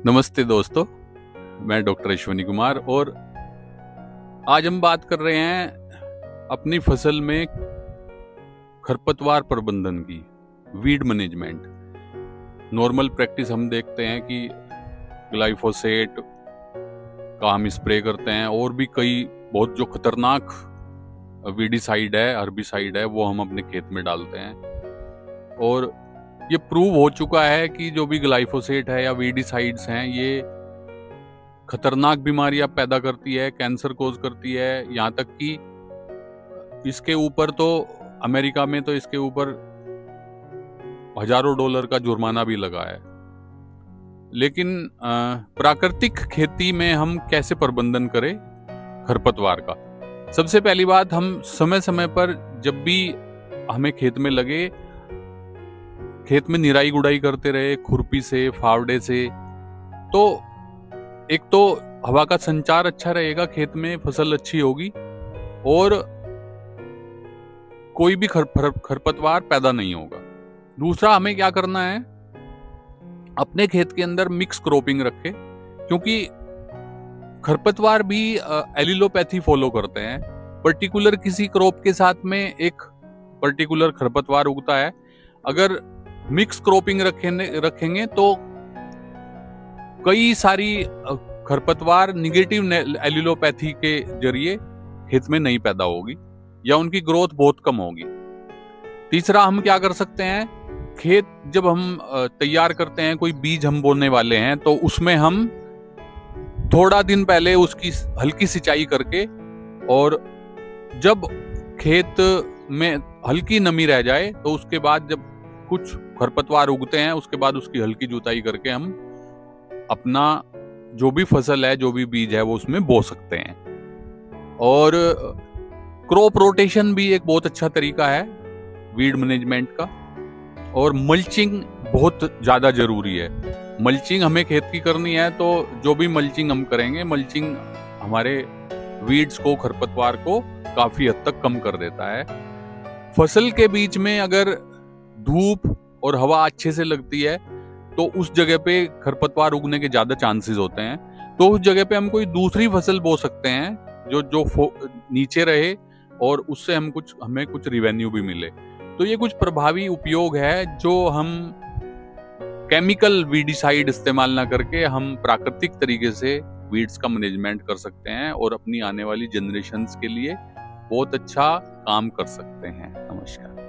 नमस्ते दोस्तों, मैं डॉक्टर अश्विनी कुमार और आज हम बात कर रहे हैं अपनी फसल में खरपतवार प्रबंधन की, वीड मैनेजमेंट। नॉर्मल प्रैक्टिस हम देखते हैं कि ग्लाइफोसेट का हम स्प्रे करते हैं और भी कई बहुत जो खतरनाक वीडिसाइड है, हर्बिसाइड है, वो हम अपने खेत में डालते हैं। और ये प्रूव हो चुका है कि जो भी ग्लाइफोसेट है या वीडिसाइड्स हैं, ये खतरनाक बीमारियां पैदा करती है, कैंसर कोज करती है। यहाँ तक कि इसके ऊपर तो अमेरिका में तो इसके ऊपर हजारों डॉलर का जुर्माना भी लगा है। लेकिन प्राकृतिक खेती में हम कैसे प्रबंधन करें खरपतवार का? सबसे पहली बात, हम समय समय पर जब भी हमें खेत में लगे, खेत में निराई गुड़ाई करते रहे खुरपी से, फावड़े से। तो एक तो हवा का संचार अच्छा रहेगा, खेत में फसल अच्छी होगी और कोई भी खरपतवार पैदा नहीं होगा। दूसरा, हमें क्या करना है, अपने खेत के अंदर मिक्स क्रॉपिंग रखें, क्योंकि खरपतवार भी एलिलोपैथी फॉलो करते हैं। पर्टिकुलर किसी क्रॉप के साथ में एक पर्टिकुलर खरपतवार उगता है। अगर मिक्स क्रॉपिंग रखेंगे तो कई सारी खरपतवार निगेटिव एलिलोपैथी के जरिए खेत में नहीं पैदा होगी या उनकी ग्रोथ बहुत कम होगी। तीसरा, हम क्या कर सकते हैं, खेत जब हम तैयार करते हैं, कोई बीज हम बोने वाले हैं, तो उसमें हम थोड़ा दिन पहले उसकी हल्की सिंचाई करके, और जब खेत में हल्की नमी रह जाए तो उसके बाद जब कुछ खरपतवार उगते हैं, उसके बाद उसकी हल्की जुताई करके हम अपना जो भी फसल है, जो भी बीज है, वो उसमें बो सकते हैं। और क्रॉप रोटेशन भी एक बहुत अच्छा तरीका है वीड मैनेजमेंट का। और मल्चिंग बहुत ज्यादा जरूरी है। मल्चिंग हमें खेत की करनी है, तो जो भी मल्चिंग हम करेंगे, मल्चिंग हमारे वीड्स को, खरपतवार को काफी हद तक कम कर देता है। फसल के बीच में अगर धूप और हवा अच्छे से लगती है तो उस जगह पे खरपतवार उगने के ज्यादा चांसेस होते हैं। तो उस जगह पे हम कोई दूसरी फसल बो सकते हैं जो नीचे रहे और उससे हमें कुछ रिवेन्यू भी मिले। तो ये कुछ प्रभावी उपयोग है जो हम केमिकल वीडिसाइड इस्तेमाल ना करके हम प्राकृतिक तरीके से वीड्स का मैनेजमेंट कर सकते हैं और अपनी आने वाली जनरेशंस के लिए बहुत अच्छा काम कर सकते हैं। नमस्कार।